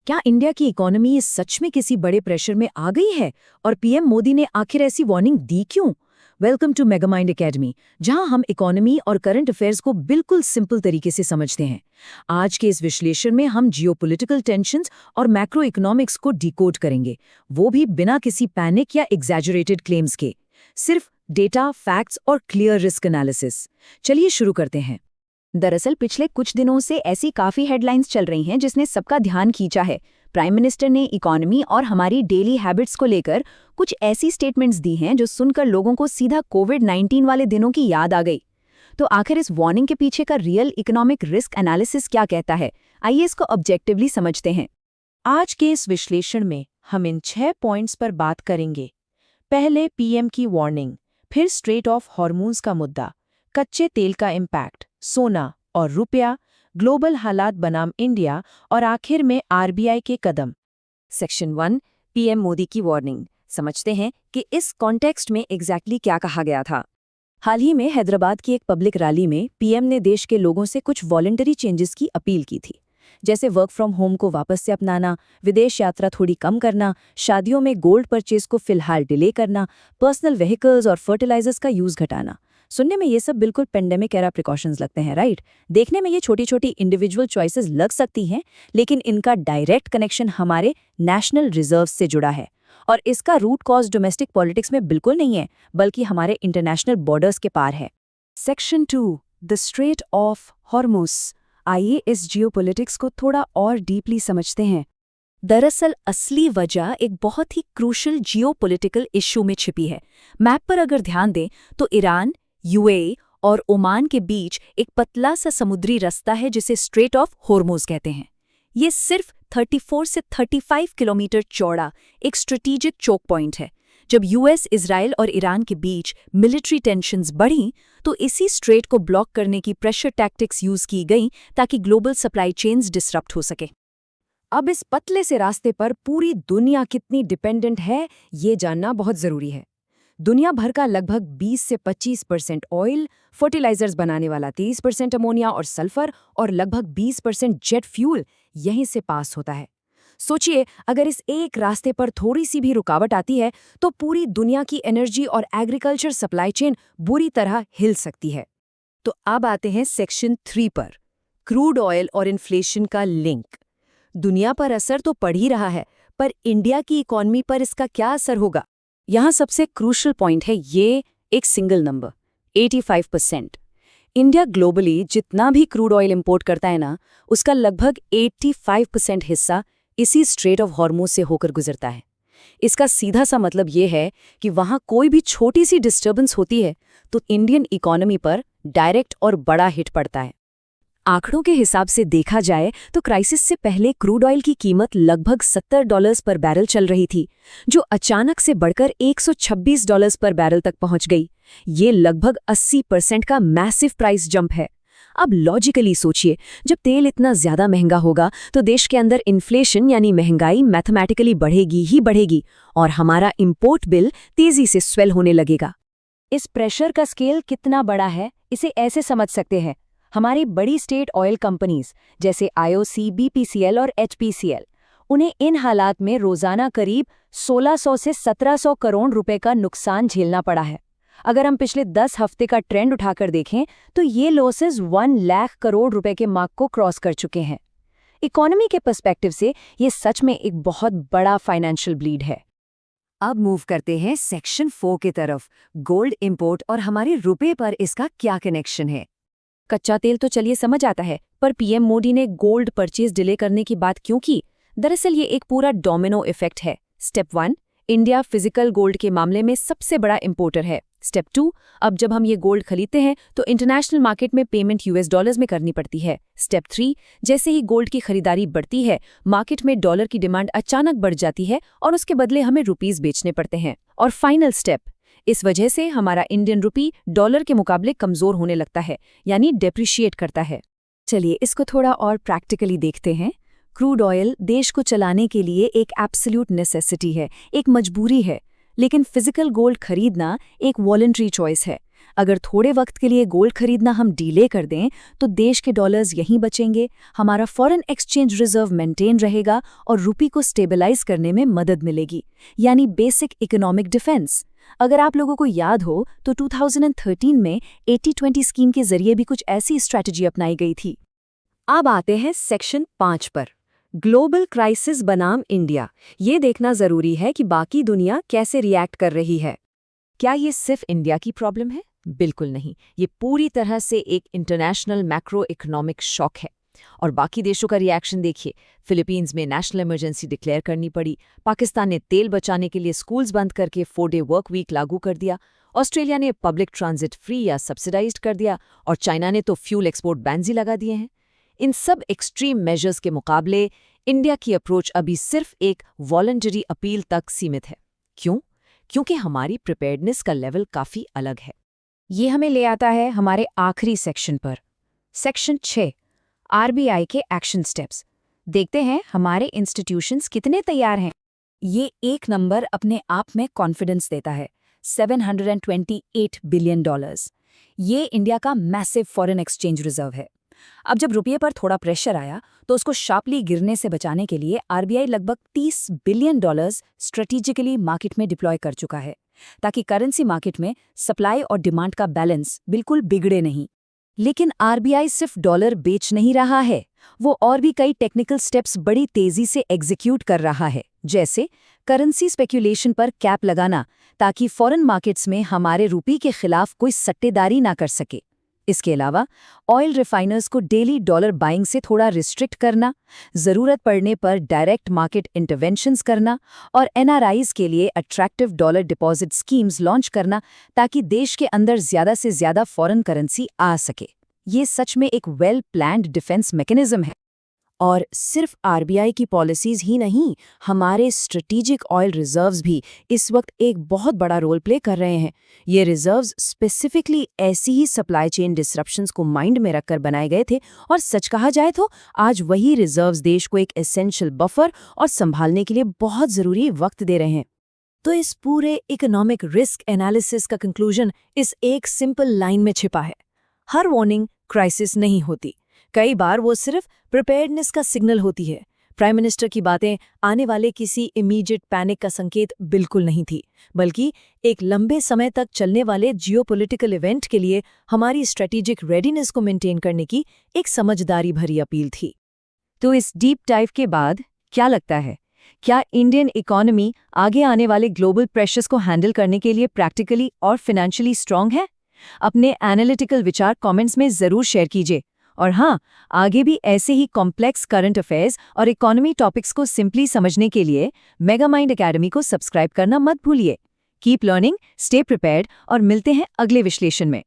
क्या इंडिया की इकोनॉमी सच में किसी बड़े प्रेशर में आ गई है और पीएम मोदी ने आखिर ऐसी वार्निंग दी क्यों? वेलकम टू मेगामाइंड एकेडमी, जहां हम इकोनॉमी और करंट अफेयर्स को बिल्कुल सिंपल तरीके से समझते हैं। आज के इस विश्लेषण में हम जियोपॉलिटिकल टेंशन्स और मैक्रो इकोनॉमिक्स को डिकोड करेंगे, वो भी बिना किसी पैनिक या एग्जैजरेटेड क्लेम्स के। सिर्फ डेटा, फैक्ट्स और क्लियर रिस्क एनालिसिस। चलिए शुरू करते हैं। दरअसल पिछले कुछ दिनों से ऐसी काफी हेडलाइंस चल रही हैं जिसने सबका ध्यान खींचा है। प्राइम मिनिस्टर ने इकोनॉमी और हमारी डेली हैबिट्स को लेकर कुछ ऐसी स्टेटमेंट्स दी हैं जो सुनकर लोगों को सीधा कोविड-19 वाले दिनों की याद आ गई। तो आखिर इस वार्निंग के पीछे का रियल इकोनॉमिक रिस्क एनालिसिस क्या कहता है, आइए इसको ऑब्जेक्टिवली समझते हैं। आज के इस विश्लेषण में हम इन 6 पॉइंट्स पर बात करेंगे। पहले पीएम की वार्निंग, फिर स्ट्रेट ऑफ हॉर्मूज का मुद्दा, कच्चे तेल का इम्पैक्ट, सोना और रुपया, ग्लोबल हालात बनाम इंडिया और आखिर में आरबीआई के कदम। सेक्शन 1, पीएम मोदी की वार्निंग। समझते हैं कि इस कॉन्टेक्स्ट में एग्जैक्टली क्या कहा गया था। हाल ही में हैदराबाद की एक पब्लिक रैली में पीएम ने देश के लोगों से कुछ वॉलंटरी चेंजेस की अपील की थी, जैसे वर्क फ्रॉम होम को वापस से अपनाना, विदेश यात्रा थोड़ी कम करना, शादियों में गोल्ड परचेज को फिलहाल डिले करना, पर्सनल व्हीकल्स और फर्टिलाइजर्स का यूज घटाना। सुनने में ये सब बिल्कुल पेंडेमिक एरा प्रिकॉशंस लगते हैं, राइट? देखने में ये छोटी छोटी इंडिविजुअल चॉइसेस लग सकती हैं, लेकिन इनका डायरेक्ट कनेक्शन हमारे नेशनल रिजर्व से जुड़ा है। और इसका रूट कॉज डोमेस्टिक पॉलिटिक्स में बिल्कुल नहीं है, बल्कि हमारे इंटरनेशनल बॉर्डर्स के पार है। Section 2, the straight of Hormuz. आइए इस जियोपॉलिटिक्स को थोड़ा और डीपली समझते हैं। दरअसल असली वजह एक बहुत ही क्रूशल जियोपॉलिटिकल इश्यू में छिपी है। मैप पर अगर ध्यान दें तो ईरान, यूएई और ओमान के बीच एक पतला सा समुद्री रास्ता है जिसे स्ट्रेट ऑफ हॉर्मुज कहते हैं। ये सिर्फ 34 से 35 किलोमीटर चौड़ा एक स्ट्रेटेजिक चोक पॉइंट है। जब यूएस, इजराइल और ईरान के बीच मिलिट्री टेंशन्स बढ़ी तो इसी स्ट्रेट को ब्लॉक करने की प्रेशर टैक्टिक्स यूज की गई ताकि ग्लोबल सप्लाई चेन्स डिसरप्ट हो सके। अब इस पतले से रास्ते पर पूरी दुनिया कितनी डिपेंडेंट है, ये जानना बहुत जरूरी है। दुनिया भर का लगभग 20 से 25% ऑयल, फर्टिलाइजर्स बनाने वाला 30% अमोनिया और सल्फर और लगभग 20% जेट फ्यूल यहीं से पास होता है। सोचिए, अगर इस एक रास्ते पर थोड़ी सी भी रुकावट आती है तो पूरी दुनिया की एनर्जी और एग्रीकल्चर सप्लाई चेन बुरी तरह हिल सकती है। तो अब आते हैं सेक्शन 3 पर, क्रूड ऑयल और इन्फ्लेशन का लिंक। दुनिया पर असर तो पड़ ही रहा है, पर इंडिया की इकोनॉमी पर इसका क्या असर होगा? यहाँ सबसे क्रूशल पॉइंट है ये एक सिंगल नंबर, 85%। इंडिया ग्लोबली जितना भी क्रूड ऑयल इंपोर्ट करता है ना, उसका लगभग 85% हिस्सा इसी स्ट्रेट ऑफ हॉर्मुज से होकर गुजरता है। इसका सीधा सा मतलब ये है कि वहाँ कोई भी छोटी सी डिस्टर्बेंस होती है तो इंडियन इकोनॉमी पर डायरेक्ट और बड़ा हिट पड़ता है। आंकड़ों के हिसाब से देखा जाए तो क्राइसिस से पहले क्रूड ऑयल की कीमत लगभग $70 पर बैरल चल रही थी, जो अचानक से बढ़कर $126 पर बैरल तक पहुंच गई। ये लगभग 80% का मैसिव प्राइस जंप है। अब लॉजिकली सोचिए, जब तेल इतना ज्यादा महंगा होगा तो देश के अंदर इन्फ्लेशन यानी महंगाई मैथमेटिकली बढ़ेगी ही बढ़ेगी और हमारा इंपोर्ट बिल तेजी से स्वेल होने लगेगा। इस प्रेशर का स्केल कितना बड़ा है, इसे ऐसे समझ सकते हैं। हमारी बड़ी स्टेट ऑयल कंपनीज जैसे आईओसी, बीपीसीएल और एचपीसीएल, उन्हें इन हालात में रोजाना करीब 1600 से 1700 करोड़ रुपए का नुकसान झेलना पड़ा है। अगर हम पिछले 10 हफ्ते का ट्रेंड उठाकर देखें तो ये लॉसेस 1 लाख करोड़ रुपए के मार्क को क्रॉस कर चुके हैं। इकोनॉमी के पर्सपेक्टिव से ये सच में एक बहुत बड़ा फाइनेंशियल ब्लीड है। अब मूव करते हैं सेक्शन 4 की तरफ, गोल्ड इंपोर्ट और हमारे रुपए पर इसका क्या कनेक्शन है। कच्चा तेल तो चलिए समझ आता है, पर पीएम मोदी ने गोल्ड परचेज डिले करने की बात क्यों की? दरअसल ये एक पूरा डोमिनो इफेक्ट है। स्टेप 1, इंडिया फिजिकल गोल्ड के मामले में सबसे बड़ा इंपोर्टर है। स्टेप 2, अब जब हम ये गोल्ड खरीदते हैं तो इंटरनेशनल मार्केट में पेमेंट यूएस डॉलर्स में करनी पड़ती है। स्टेप 3, जैसे ही गोल्ड की खरीदारी बढ़ती है, मार्केट में डॉलर की डिमांड अचानक बढ़ जाती है और उसके बदले हमें रुपीस बेचने पड़ते हैं। और फाइनल स्टेप, इस वजह से हमारा इंडियन रुपी डॉलर के मुकाबले कमजोर होने लगता है, यानी डेप्रिशिएट करता है। चलिए इसको थोड़ा और प्रैक्टिकली देखते हैं। क्रूड ऑयल देश को चलाने के लिए एक एब्सोल्यूट नेसेसिटी है, एक मजबूरी है, लेकिन फिजिकल गोल्ड खरीदना एक वॉलंटरी चॉइस है। अगर थोड़े वक्त के लिए गोल्ड खरीदना हम डीले कर दें तो देश के डॉलर्स यहीं बचेंगे, हमारा फॉरेन एक्सचेंज रिजर्व मेंटेन रहेगा और रुपये को स्टेबलाइज करने में मदद मिलेगी, यानी बेसिक इकोनॉमिक डिफेंस। अगर आप लोगों को याद हो तो 2013 में 80-20 स्कीम के जरिए भी कुछ ऐसी स्ट्रैटेजी अपनाई गई थी। अब आते हैं सेक्शन 5 पर, ग्लोबल क्राइसिस बनाम इंडिया। ये देखना जरूरी है कि बाकी दुनिया कैसे रिएक्ट कर रही है। क्या ये सिर्फ इंडिया की प्रॉब्लम है? बिल्कुल नहीं, ये पूरी तरह से एक इंटरनेशनल मैक्रो इकोनॉमिक शॉक है। और बाकी देशों का रिएक्शन देखिए, फिलीपींस में नेशनल इमरजेंसी डिक्लेयर करनी पड़ी, पाकिस्तान ने तेल बचाने के लिए स्कूल्स बंद करके 4-डे वर्क वीक लागू कर दिया, ऑस्ट्रेलिया ने पब्लिक ट्रांजिट फ्री या सब्सिडाइज्ड कर दिया, और चाइना ने तो फ्यूल एक्सपोर्ट बैन्स ही लगा दिए हैं। इन सब एक्सट्रीम मेजर्स के मुकाबले इंडिया की अप्रोच अभी सिर्फ एक वॉलंटरी अपील तक सीमित है। क्यों? क्योंकि हमारी प्रिपेयर्डनेस का लेवल काफ़ी अलग है। ये हमें ले आता है हमारे आखिरी सेक्शन पर, सेक्शन 6, आरबीआई के एक्शन स्टेप्स। देखते हैं हमारे इंस्टीट्यूशंस कितने तैयार हैं। ये एक नंबर अपने आप में कॉन्फिडेंस देता है, $728 बिलियन। ये इंडिया का मैसिव फॉरेन एक्सचेंज रिजर्व है। अब जब रुपये पर थोड़ा प्रेशर आया तो उसको शार्पली गिरने से बचाने के लिए आरबीआई लगभग $30 बिलियन स्ट्रेटेजिकली मार्केट में डिप्लॉय कर चुका है, ताकि करेंसी मार्केट में सप्लाई और डिमांड का बैलेंस बिल्कुल बिगड़े नहीं। लेकिन आरबीआई सिर्फ डॉलर बेच नहीं रहा है, वो और भी कई टेक्निकल स्टेप्स बड़ी तेजी से एग्जीक्यूट कर रहा है, जैसे करेंसी स्पेक्यूलेशन पर कैप लगाना, ताकि फॉरेन मार्केट्स में हमारे रुपये के खिलाफ कोई सट्टेदारी ना कर सके। इसके अलावा ऑयल रिफाइनर्स को डेली डॉलर बाइंग से थोड़ा रिस्ट्रिक्ट करना, ज़रूरत पड़ने पर डायरेक्ट मार्केट इंटरवेंशंस करना और एनआरआईज के लिए attractive dollar deposit schemes launch करना, ताकि देश के अंदर ज़्यादा से ज़्यादा फॉरेन करेंसी आ सके। ये सच में एक वेल प्लान्ड डिफेंस मैकेनिज्म है। और सिर्फ आरबीआई की पॉलिसीज ही नहीं, हमारे स्ट्रेटेजिक ऑयल रिजर्व्स भी इस वक्त एक बहुत बड़ा रोल प्ले कर रहे हैं। ये रिजर्व्स स्पेसिफिकली ऐसी ही सप्लाई चेन डिसरप्शंस को माइंड में रखकर बनाए गए थे, और सच कहा जाए तो आज वही रिजर्व्स देश को एक एसेंशियल बफर और संभालने के लिए बहुत ज़रूरी वक्त दे रहे हैं। तो इस पूरे इकोनॉमिक रिस्क एनालिसिस का कंक्लूजन इस एक सिंपल लाइन में छिपा है। हर वार्निंग क्राइसिस नहीं होती, कई बार वो सिर्फ प्रिपेयर्डनेस का सिग्नल होती है। प्राइम मिनिस्टर की बातें आने वाले किसी इमीडिएट पैनिक का संकेत बिल्कुल नहीं थी, बल्कि एक लंबे समय तक चलने वाले जियोपॉलिटिकल इवेंट के लिए हमारी स्ट्रेटेजिक रेडीनेस को मेंटेन करने की एक समझदारी भरी अपील थी। तो इस डीप डाइव के बाद क्या लगता है, क्या इंडियन इकोनॉमी आगे आने वाले ग्लोबल प्रेशर्स को हैंडल करने के लिए प्रैक्टिकली और फाइनेंशियली स्ट्रांग है? अपने एनालिटिकल विचार कमेंट्स में ज़रूर शेयर कीजिए। और हाँ, आगे भी ऐसे ही कॉम्प्लेक्स करंट अफेयर्स और इकोनॉमी टॉपिक्स को सिंपली समझने के लिए मेगामाइंड एकेडमी को सब्सक्राइब करना मत भूलिए। कीप लर्निंग, स्टे प्रिपेयर्ड और मिलते हैं अगले विश्लेषण में।